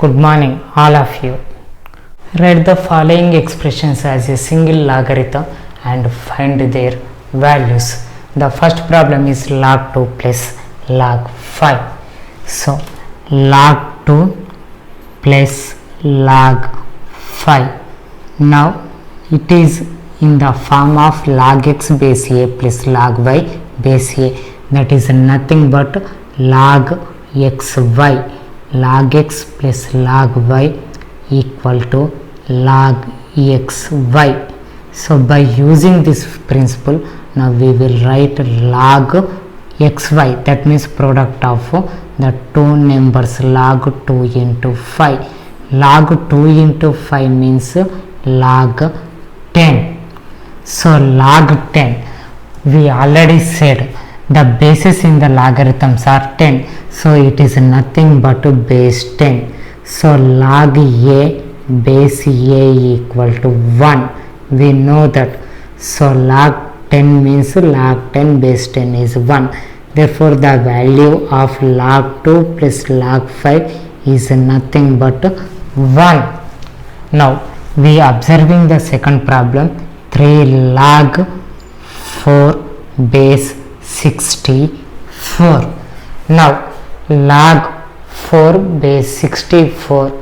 Good morning, all of you. Write the following expressions as a single logarithm and find their values. The first problem is log 2 plus log 5. So, log 2 plus log 5. Now, it is in the form of log x base a plus log y base a. That is nothing but log xy. Log x plus log y equal to log xy. So by using this principle, now we will write log xy, that means product of the two numbers log 2 into 5. Log 2 into 5 means log 10. So log 10, we already said the bases in the logarithms are 10, so it is nothing but base 10. So log a base a equal to 1. We know that. So log 10 means log 10 base 10 is 1. Therefore the value of log 2 plus log 5 is nothing but 1. Now we observing the second problem, 3 log 4 base 64. Now log 4 base 64,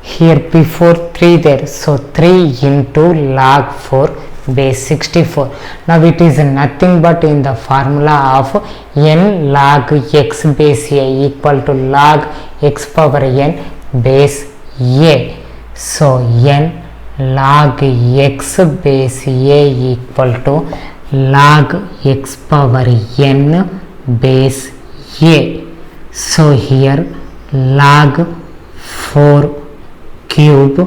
here before 3 there, so 3 into log 4 base 64. Now it is nothing but in the formula of n log x base a equal to log x power n base a. So n log x base a equal to log x power n base a. So here log 4 cube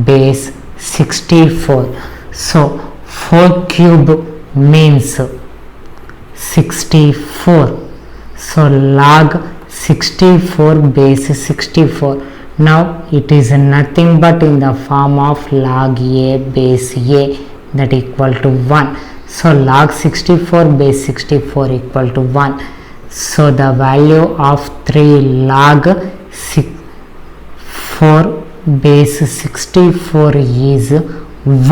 base 64. So 4 cube means 64. So log 64 base 64. Now it is nothing but in the form of log a base a, that equal to 1. So log 64 base 64 equal to 1. So the value of 3 log 4 base 64 is 1.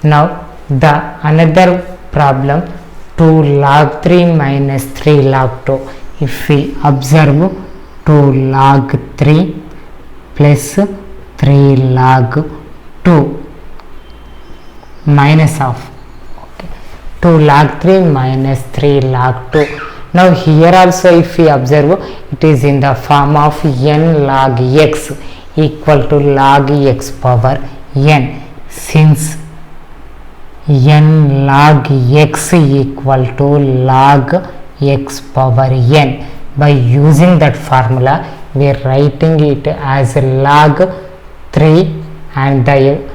Now the another problem, 2 log 3 minus 3 log 2. If we observe 2 log 3 plus 3 log 2 minus of 2 log 3 minus 3 log 2. Now here also if we observe, it is in the form of n log x equal to log x power n. Since n log x equal to log x power n, by using that formula we are writing it as log 3 and the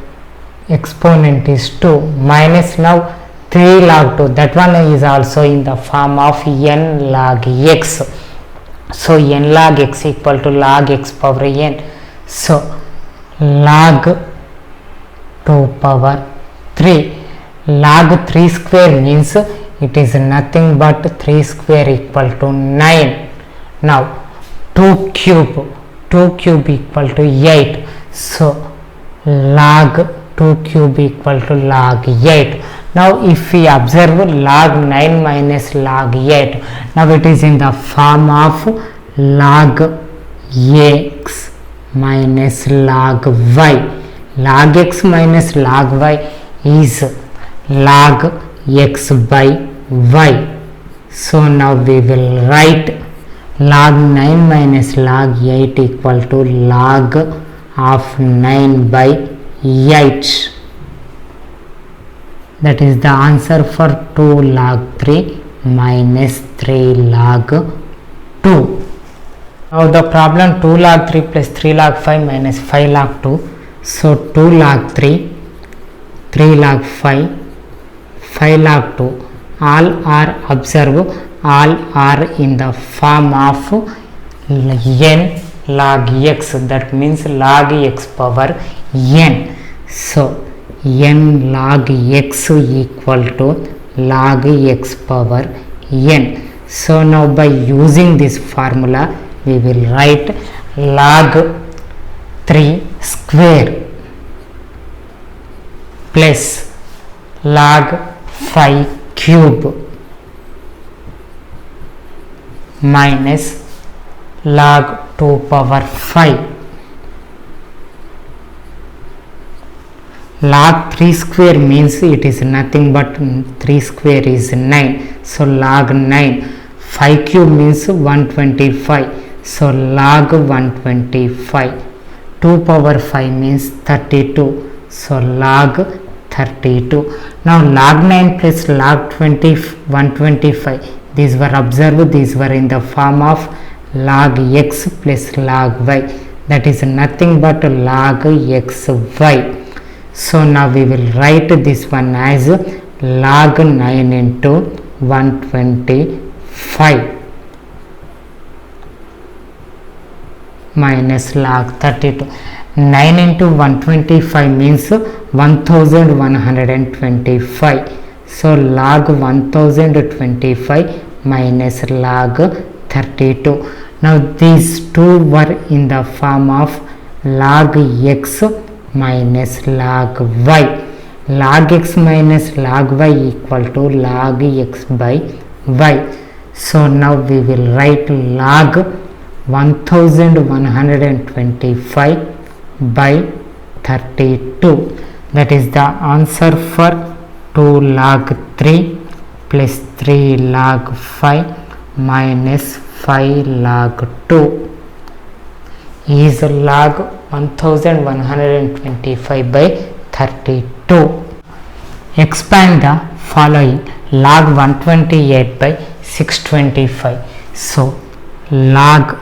exponent is 2 minus now 3 log 2, that one is also in the form of n log x. So n log x equal to log x power n. So log 2 power 3. Log 3 square means it is nothing but 3 square equal to 9. Now 2 cube equal to 8. So log 2 cube equal to log 8. Now if we observe log 9 minus log 8, now it is in the form of log x minus log y. Log x minus log y is log x by y. So now we will write log 9 minus log 8 equal to log of 9 by 8. That is the answer for 2 log 3 minus 3 log 2. Now the problem 2 log 3 plus 3 log 5 minus 5 log 2. So 2 log 3, 3 log 5, 5 log 2, all are observe, all are in the form of n log x, that means log x power n. So n log x equal to log x power n. So now by using this formula we will write log 3 square plus log 5 cube minus log 2 power 5. Log 3 square means it is nothing but 3 square is 9. So log 9. 5 cube means 125. So log 125. 2 power 5 means 32. So log 32. Now log 9 plus log 125. These were observed. These were in the form of log x plus log y. That is nothing but log xy. So now we will write this one as log 9 into 125 minus log 32. 9 into 125 means 1125. So log 1025 minus log 32. Now these two were in the form of log x minus log y. Log x minus log y equal to log x by y. So now we will write log 1125 by 32. That is the answer for 2 log 3 plus 3 log 5 minus 5 log 2 is log 1125 by 32. Expand the following. Log 128 by 625. So log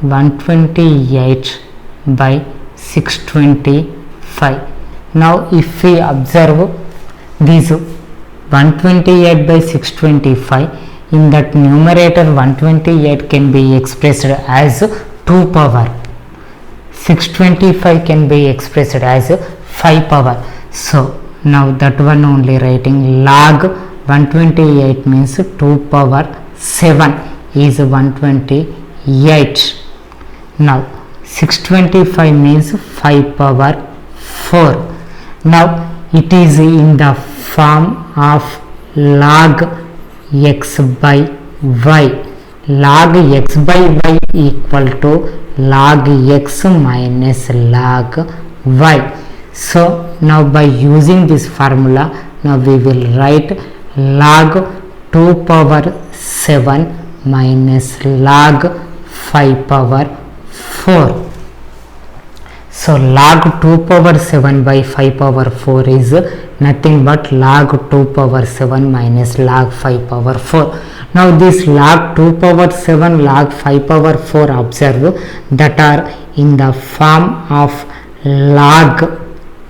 128 by 625. Now if we observe these 128 by 625, in that numerator 128 can be expressed as 2 power. 625 can be expressed as 5 power. So now that one only writing log 128 means 2 power 7 is 128. Now 625 means 5 power 4. Now it is in the form of log x by y. Log x by y equal to log x minus log y. So now by using this formula, now we will write log 2 power 7 minus log 5 power 4. So log 2 power 7 by 5 power 4 is nothing but log 2 power 7 minus log 5 power 4. Now this log 2 power 7 log 5 power 4 observe that are in the form of log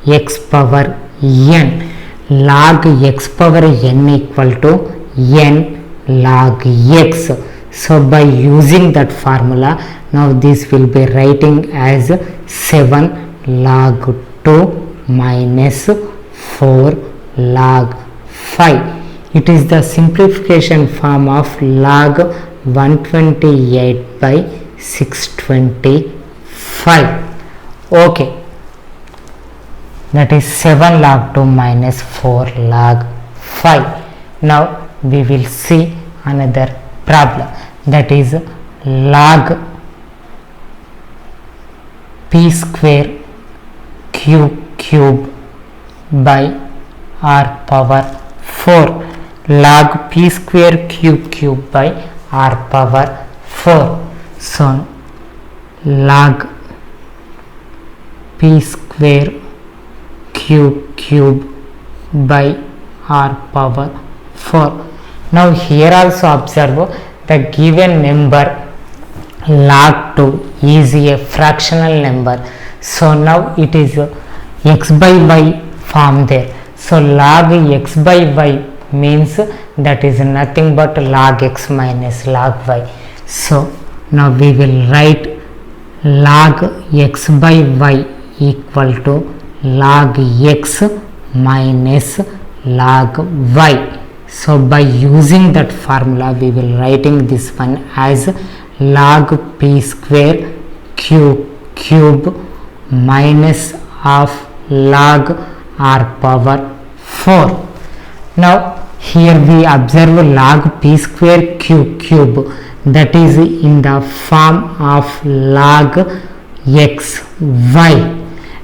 x power n. Log x power n equal to n log x. So by using that formula, now this will be writing as 7 log 2 minus 4 log 5. It is the simplification form of log 128 by 625. Okay, that is 7 log 2 minus 4 log 5. Now we will see another problem, that is log p square cube by r power 4. Log p square cube by r power 4. So log p square cube by r power 4. Now here also observe the given number log 2 is a fractional number. So now it is x by y form there. So log x by y means that is nothing but log x minus log y. So now we will write log x by y equal to log x minus log y. So by using that formula, we will writing this one as log p square cube minus of log r power 4. Now here we observe log p square cube, that is in the form of log xy.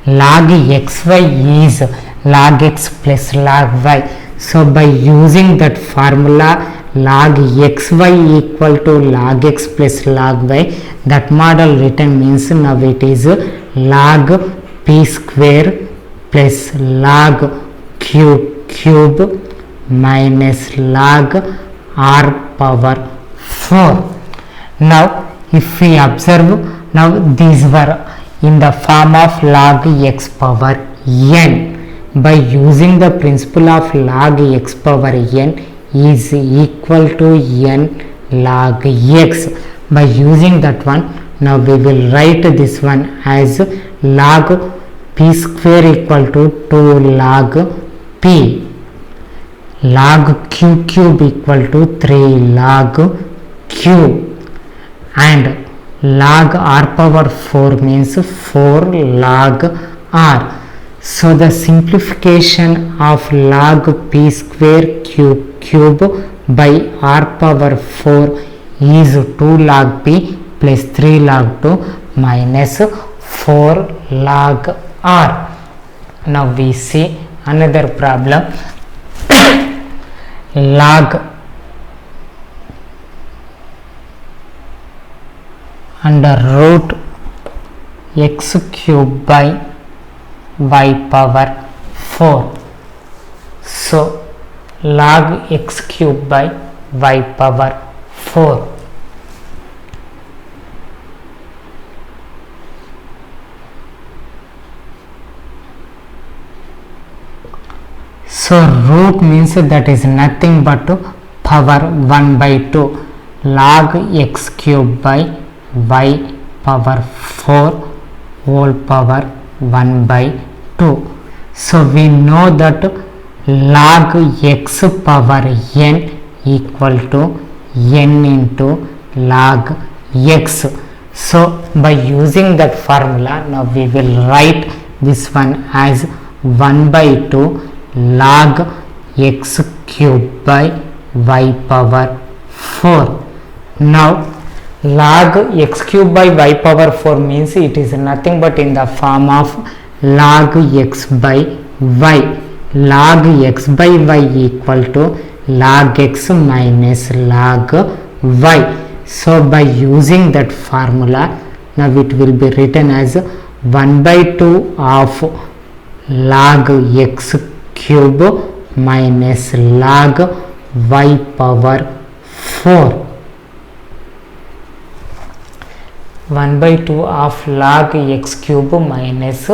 Log xy is log x plus log y. So by using that formula log xy equal to log x plus log y, that model written means now it is log p square plus log cube minus log r power 4. Now if we observe, now these were in the form of log x power n. By using the principle of log x power n is equal to n log x. By using that one, now we will write this one as log p square equal to 2 log p, log cube equal to 3 log q, and log r power 4 means 4 log r. So the simplification of log p square cube by r power 4 is 2 log p plus 3 log 2 minus 4 log r. Now we see another problem. Log under root x cube by y power 4. So log x cube by y power 4. So root means that is nothing but power 1 by 2. Log x cube by y power 4 whole power 1 by 2. So we know that log x power n equal to n into log x. So by using that formula, now we will write this one as 1 by 2 log x cube by y power 4. Now log x cube by y power 4 means it is nothing but in the form of log x by y. Log x by y equal to log x minus log y. So by using that formula, now it will be written as 1 by 2 of log x cube minus log y power 4. 1 by 2 of log x cube minus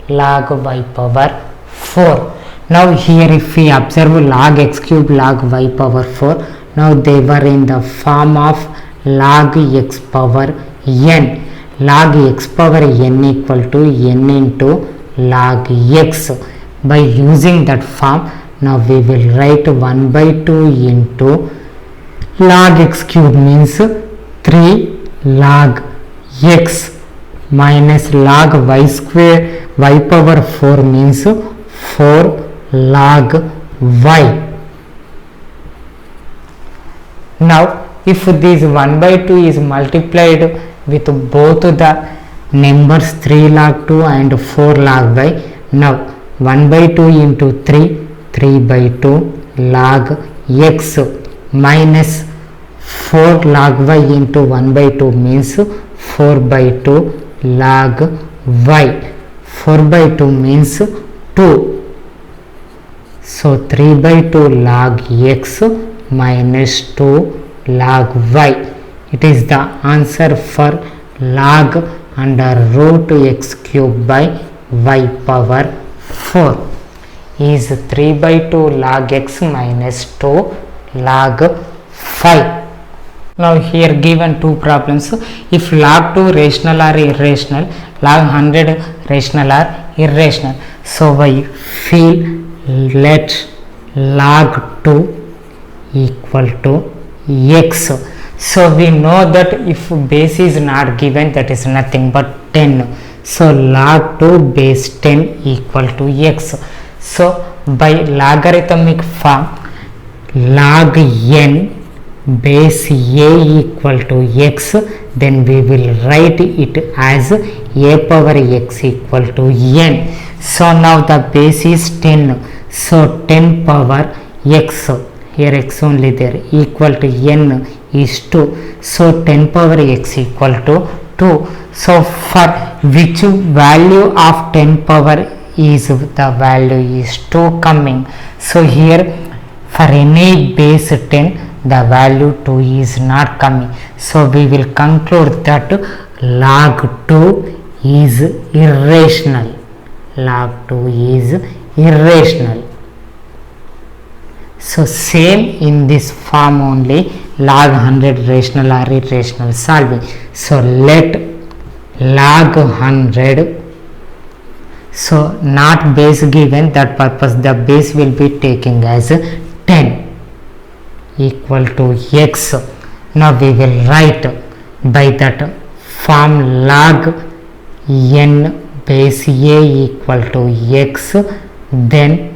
log y power 4. Now here if we observe log x cube log y power 4, now they were in the form of log x power n. Log x power n equal to n into log x. By using that form, now we will write 1 by 2 into log x cube means 3 log x minus log y square y power 4 means 4 log y. Now if this 1 by 2 is multiplied with both the numbers 3 log 2 and 4 log y, now 1 by 2 into 3 by 2 log x minus 4 log y into 1 by 2 means 4 by 2 log y. 4 by 2 means 2. So 3 by 2 log x minus 2 log y. It is the answer for log under root x cube by y power 4 is 3 by 2 log x minus 2 log 5. Now here given two problems. If log 2 rational or irrational, log 100 rational or irrational. So I feel let log 2 equal to x. So we know that if base is not given, that is nothing but 10. So log 2 base 10 equal to x. So by logarithmic form, log n base a equal to x, then we will write it as a power x equal to n. So now the base is 10, so 10 power x, here x only there, equal to n is 2, so 10 power x equal to 2. So for which value of 10 power is the value is 2 coming, so here for any base 10 the value 2 is not coming, so we will conclude that log 2 is irrational. Log 2 is irrational. So same in this form only, log 100 rational or irrational solving. So let log 100, so not base given, that purpose the base will be taking as 10 equal to x. Now we will write by that form log n base a equal to x, then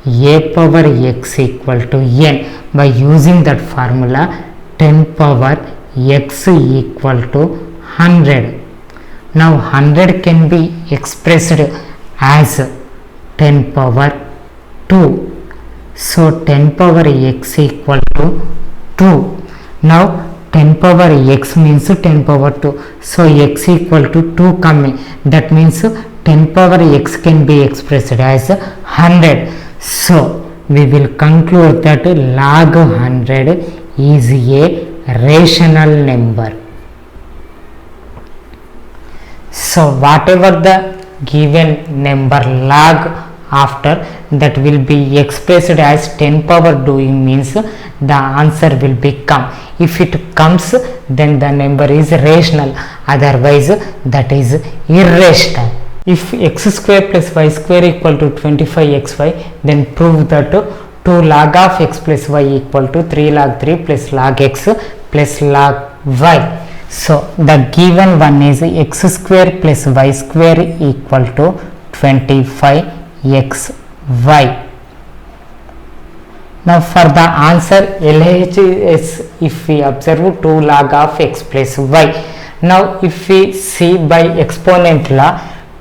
a power x equal to n. By using that formula, 10 power x equal to 100. Now 100 can be expressed as 10 power 2. So 10 power x equal to 2. Now 10 power x means 10 power 2. So x equal to 2 coming. That means 10 power x can be expressed as 100. So we will conclude that log 100 is a rational number. So whatever the given number log after, that will be expressed as 10 power doing, means the answer will become, if it comes then the number is rational, otherwise that is irrational. If x square plus y square equal to 25xy, then prove that 2 log of x plus y equal to 3 log 3 plus log x plus log y. So the given one is x square plus y square equal to 25xy. Now for the answer LHS, if we observe 2 log of x plus y. Now if we see by exponent law,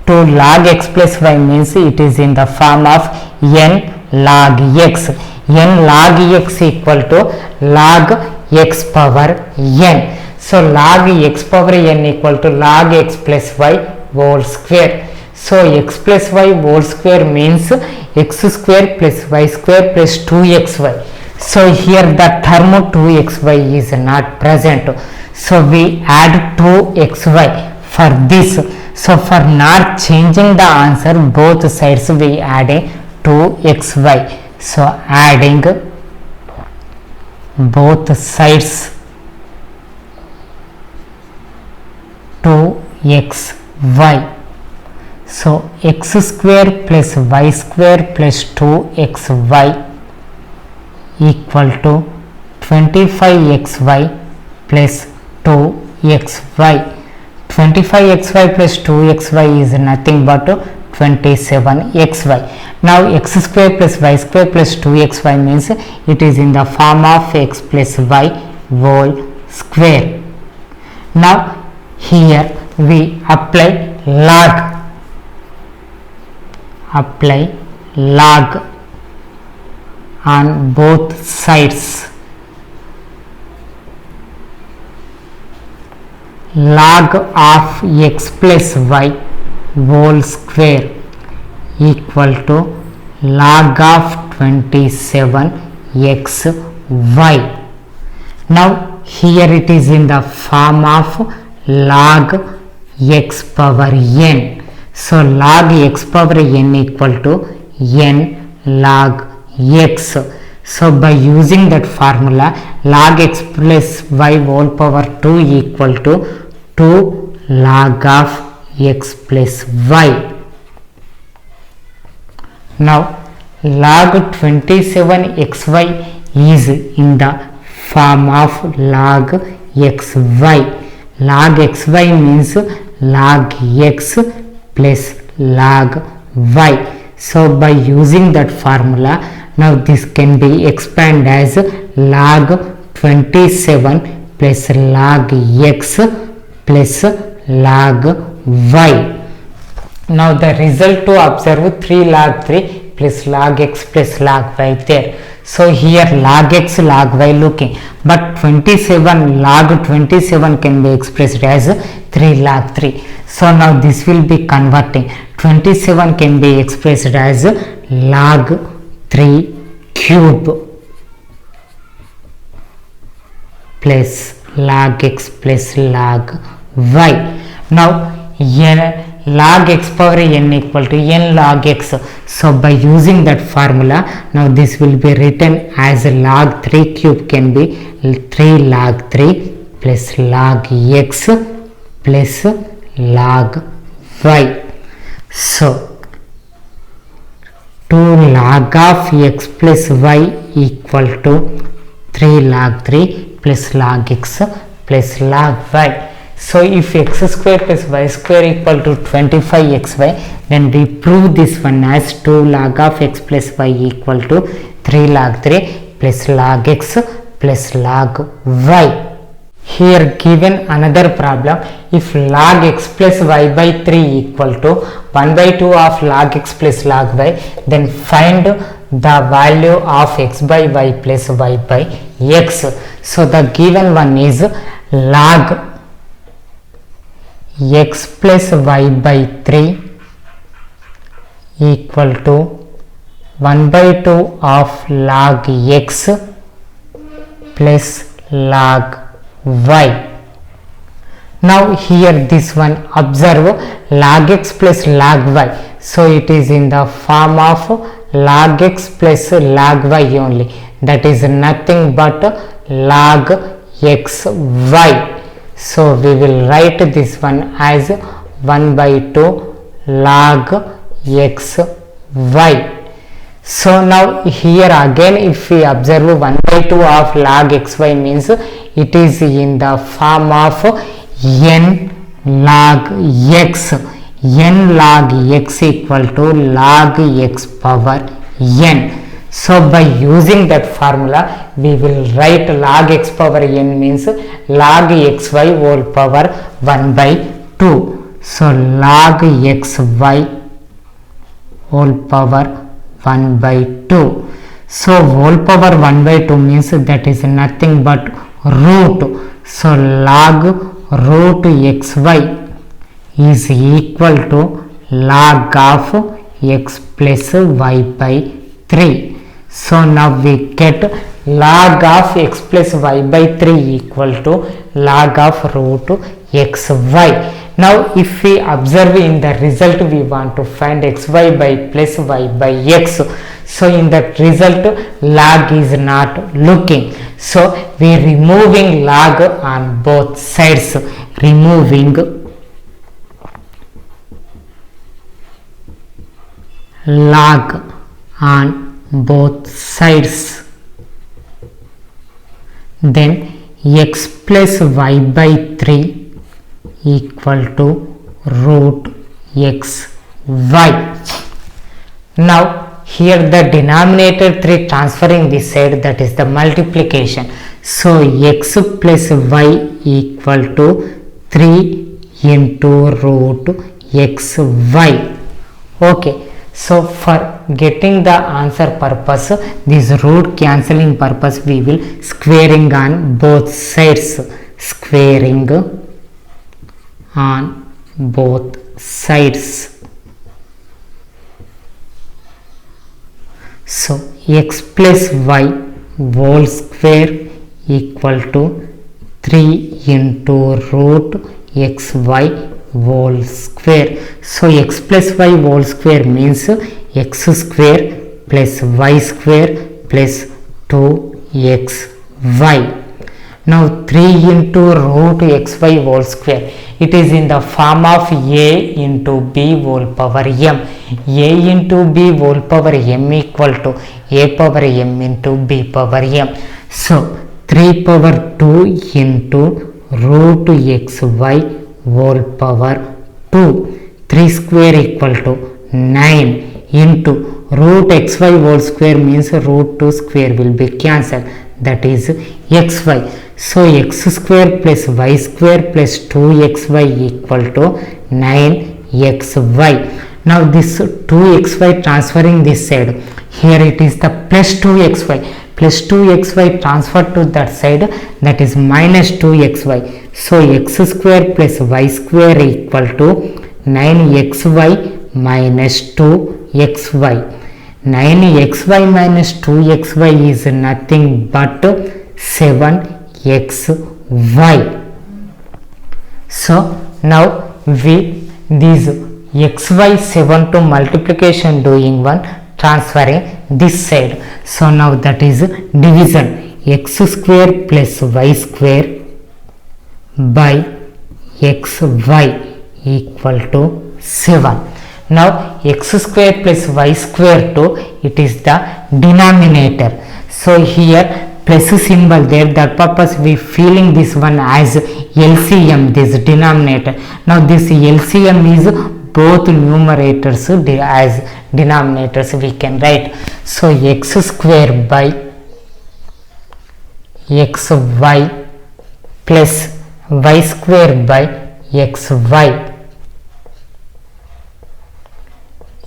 2 log x plus y means it is in the form of n log x. N log x equal to log x power n. So log x power n equal to log x plus y whole square. So x plus y whole square means x square plus y square plus 2xy. So here the term 2xy is not present, so we add 2xy for this. So for not changing the answer, both sides we adding 2xy. So adding both sides 2xy. So x square plus y square plus 2xy equal to 25xy plus 2xy. 25xy plus 2xy is nothing but 27xy. Now x square plus y square plus 2xy means it is in the form of x plus y whole square. Now here we apply log on both sides. Log of x plus y whole square equal to log of 27xy. Now here it is in the form of log x power n. So log x power n equal to n log x. So by using that formula, log x plus y whole power 2 equal to 2 log of x plus y. Now log 27xy is in the form of log xy. Log xy means log x plus log y. So by using that formula, now this can be expanded as log 27 plus log x plus log y. Now the result to observe 3 log 3 plus log x plus log y there. So here log x log y looking, but 27 log 27 can be expressed as 3 log 3. So now this will be converting. 27 can be expressed as log 3 cube plus log x plus log y. Now log x power n equal to n log x. So by using that formula, now this will be written as log 3 cube can be 3 log 3 plus log x plus log y. So 2 log of x plus y equal to 3 log 3 plus log x plus log y. So if x square plus y square equal to 25xy, then we prove this one as 2 log of x plus y equal to 3 log 3 plus log x plus log y. Here given another problem, if log x plus y by 3 equal to 1 by 2 of log x plus log y, then find the value of x by y plus y by x. So the given one is log x plus y by 3 equal to 1 by 2 of log x plus log y. Now here this one observe log x plus log y. So it is in the form of log x plus log y only. That is nothing but log x y. So we will write this one as 1 by 2 log x y. So now here again if we observe 1 by 2 of log xy means it is in the form of n log x. N log x equal to log x power n. So by using that formula, we will write log x power n means log xy whole power 1 by 2. So log xy whole power 1 by 2. So whole power 1 by 2 means that is nothing but root. So log root xy is equal to log of x plus y by 3. So now we get log of x plus y by 3 equal to log of root xy. Now if we observe in the result, we want to find xy by plus y by x. So in that result log is not looking. So we are removing log on both sides. Removing log on both sides, then x plus y by 3 equal to root x y. Now here the denominator 3 transferring this side, that is the multiplication. So x plus y equal to 3 into root x y. Okay. So for getting the answer purpose, this root cancelling purpose, we will squaring on both sides. Squaring on both sides. So x plus y whole square equal to 3 into root xy whole square. So x plus y whole square means x square plus y square plus 2xy. Now 3 into root xy whole square, it is in the form of a into b whole power m. A into b whole power m equal to a power m into b power m. So 3 power 2 into root xy whole power 2. 3 square equal to 9 into root xy whole square means root 2 square will be cancelled, that is xy. So x square plus y square plus 2xy equal to 9xy. Now this 2xy transferring this side, here it is the plus 2xy, plus 2xy transferred to that side, that is minus 2xy. So x square plus y square equal to 9xy minus 2xy. 9xy minus 2xy is nothing but 7xy. So now we these xy 7 to multiplication doing one, transferring this side. So now that is division, x square plus y square by xy equal to 7. Now x square plus y square to, it is the denominator. So here plus symbol there, that purpose we feeling this one as LCM, this denominator. Now this LCM is both numerators as denominators we can write. So x square by xy plus y square by xy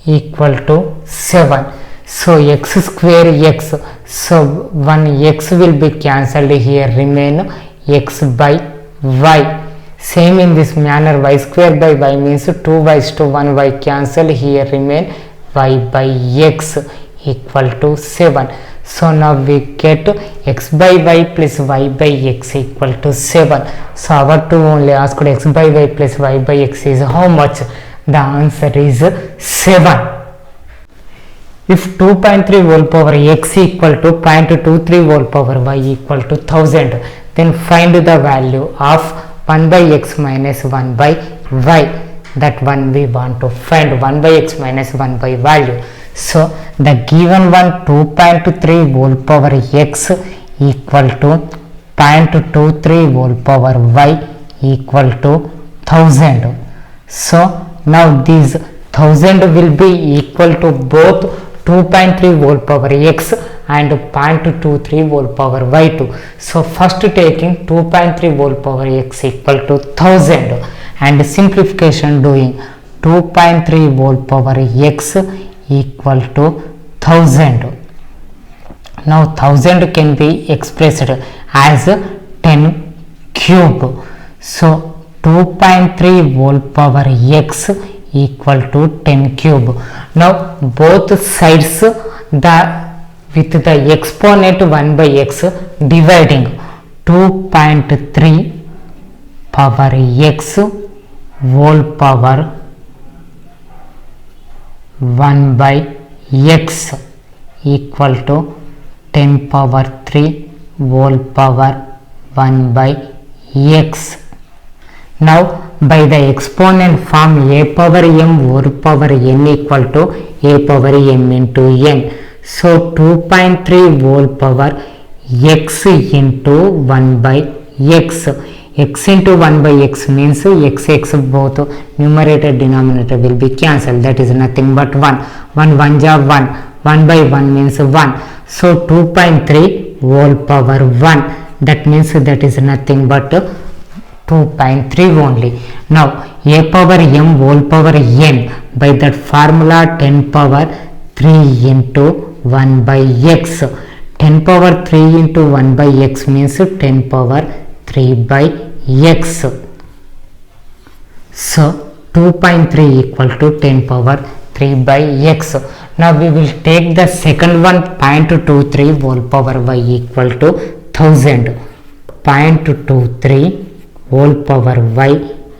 equal to 7. So x square x, so one x will be cancelled, here remain x by y. Same in this manner, y square by y means 2y to 1y cancel, here remain y by x equal to 7. So now we get x by y plus y by x equal to 7. So our to only asked x by y plus y by x is how much? The answer is 7. If 2.3 whole power x equal to 0.23 whole power y equal to 1000, then find the value of 1 by x minus 1 by y. That one we want to find, 1 by x minus 1 by value. So the given one 2.3 whole power x equal to 0.23 whole power y equal to 1000. So now these 1000 will be equal to both 2.3 whole power x and 0.23 whole power y2. So first taking 2.3 whole power x equal to 1000 and simplification doing 2.3 whole power x equal to 1000. Now 1000 can be expressed as 10 cube. So 2.3 whole power x equal to 10 cube. Now both sides with the exponent 1 by x dividing 2.3 power x whole power 1 by x equal to 10 power 3 whole power 1 by x. Now by the exponent form a power m whole power n equal to a power m into n. So 2.3 whole power x into 1 by x. X into 1 by x means x both numerator denominator will be cancelled, that is nothing but 1. 1 1 ja 1, 1 by 1 means 1. So 2.3 whole power 1, that means that is nothing but 2.3 only. Now a power m whole power n, by that formula 10 power 3 into 1 by x. 10 power 3 into 1 by x means 10 power 3 by x. So 2.3 equal to 10 power 3 by x. Now we will take the second one 0.23 whole power y equal to 1000. 0.23 whole power y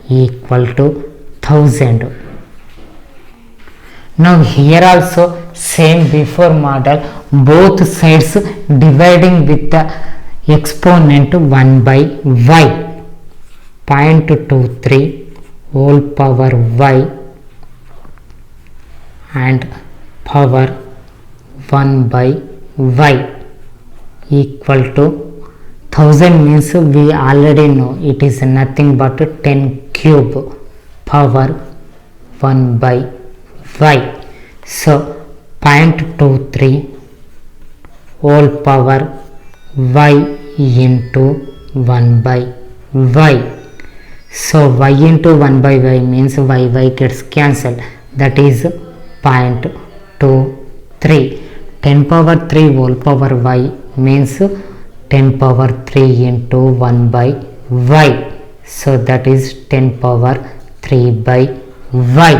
equal to 1000. Now here also same before model, both sides dividing with the exponent 1 by y. 0.23 whole power y and power 1 by y equal to 1000 means we already know it is nothing but 10 cube power 1 by y. So 0.23 whole power y into 1 by y. So y into 1 by y means y gets cancelled, that is 0.23. 10 power 3 whole power y means 10 power 3 into 1 by y. So that is 10 power 3 by y.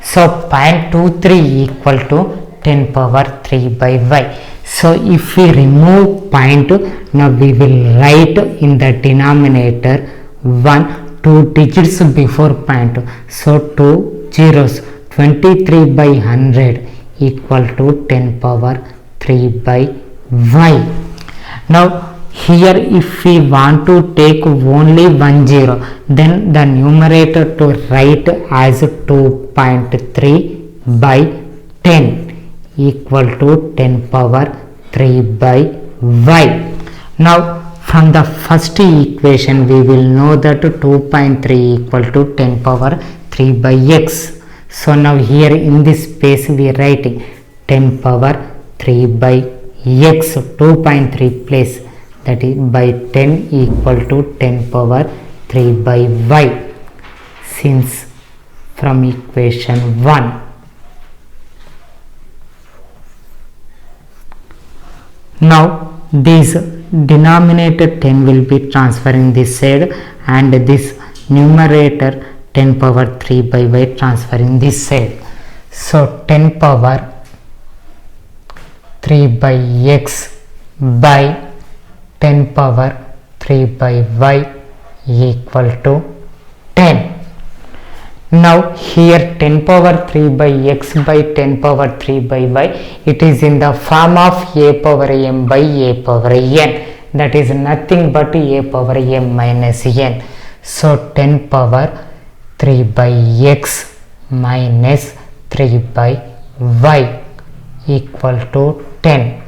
So 0.23 equal to 10 power 3 by y. So if we remove point, now we will write in the denominator 2 digits before point. So 2 zeros, 23 by 100 equal to 10 power 3 by y. Now here if we want to take only 1 0, then the numerator to write as 2.3 by 10 equal to 10 power 3 by y. Now from the first equation we will know that 2.3 equal to 10 power 3 by x. So now here in this space we are writing 10 power 3 by x, 2.3 place, that is by 10 equal to 10 power 3 by y, since from equation 1. Now this denominator 10 will be transferring this side, and this numerator 10 power 3 by y transferring this side. So 10 power 3 by x by 10 power 3 by y equal to 10. Now here 10 power 3 by x by 10 power 3 by y, it is in the form of a power m by a power n, that is nothing but a power m minus n. So 10 power 3 by x minus 3 by y equal to 10.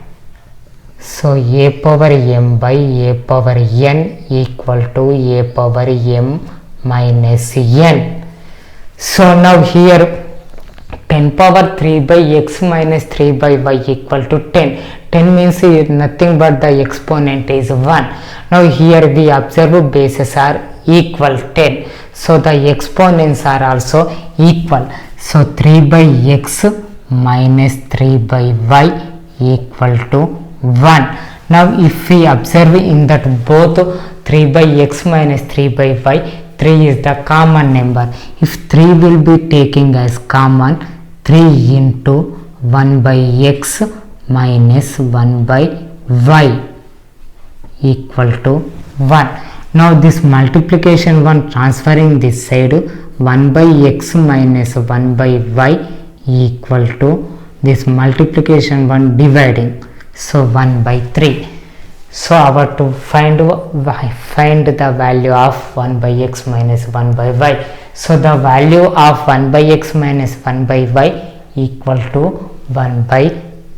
So a power m by a power n equal to a power m minus n. So now here 10 power 3 by x minus 3 by y equal to 10. 10 means nothing but the exponent is 1. Now here we observe bases are equal 10. So the exponents are also equal. So 3 by x minus 3 by y equal to 1. Now if we observe in that both 3 by x minus 3 by y, 3 is the common number. If 3 will be taking as common, 3 into 1 by x minus 1 by y equal to 1. Now this multiplication 1 transferring this side, 1 by x minus 1 by y equal to this multiplication 1 dividing, so 1 by 3. So our to find the value of 1 by x minus 1 by y. So the value of 1 by x minus 1 by y equal to 1 by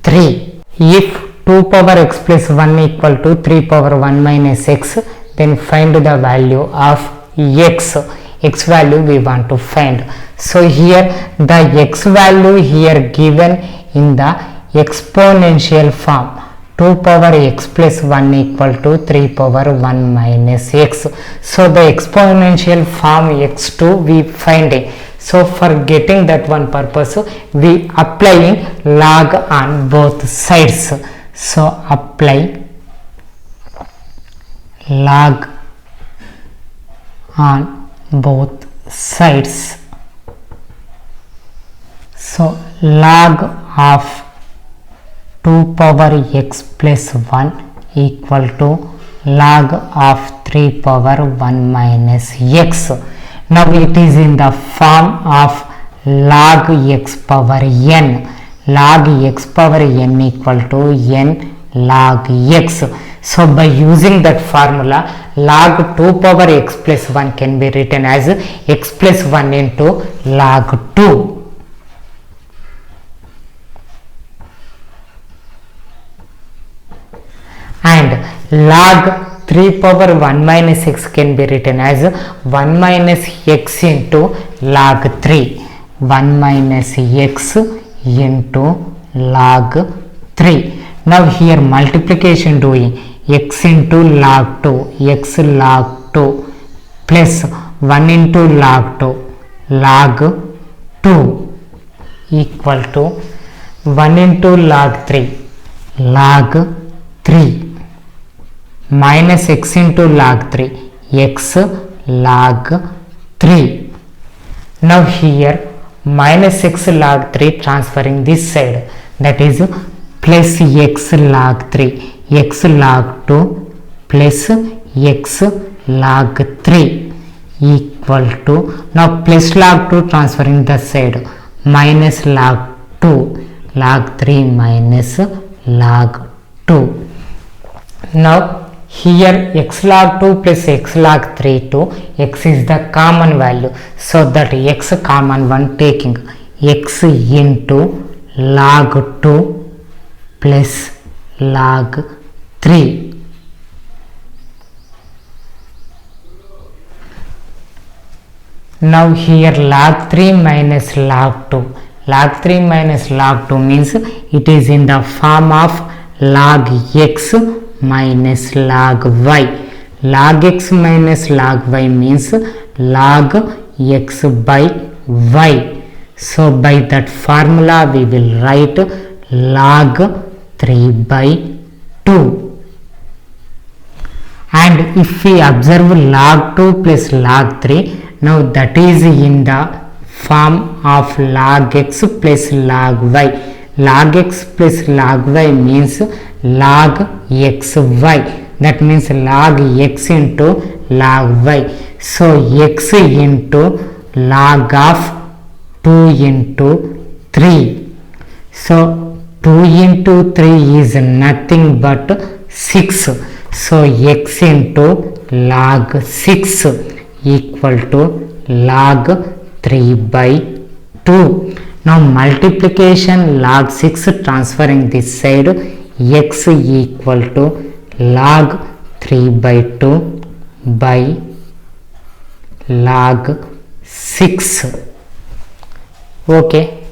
3. If 2 power x plus 1 equal to 3 power 1 minus x, then find the value of x. X value we want to find. So here the x value here given in the exponential form, 2 power x plus 1 equal to 3 power 1 minus x. So the exponential form x2 we finding. So for getting that one purpose, we applying log on both sides. So apply log on both sides. So log of 2 power x plus 1 equal to log of 3 power 1 minus x. Now it is in the form of log x power n. Log x power n equal to n log x. So by using that formula, log 2 power x plus 1 can be written as x plus 1 into log 2. And log 3 power 1 minus x can be written as 1 minus x into log 3. 1 minus x into log 3. Now here multiplication doing x into log 2, x log 2 plus 1 into log 2, log 2 equal to 1 into log 3, log 3 minus x into log 3, x log 3. Now here minus x log 3 transferring this side, that is plus x log 3, x log 2 plus x log 3 equal to, now plus log 2 transferring the side, minus log 2, log 3 minus log 2. Now here x log 2 plus x log 3 to x is the common value, so that x common one taking x into log 2 plus log 3. Now here log 3 minus log 2, log 3 minus log 2 means it is in the form of log x minus log y. Log x minus log y means log x by y. So by that formula we will write log 3 by 2. And if we observe log 2 plus log 3, now that is in the form of log x plus log y. Log x plus log y means log xy, that means log x into log y. So x into log of 2 into 3. So 2 into 3 is nothing but 6. So x into log 6 equal to log 3 by 2. Now multiplication log 6 transferring this side, x equal to log 3 by 2 by log 6. Okay.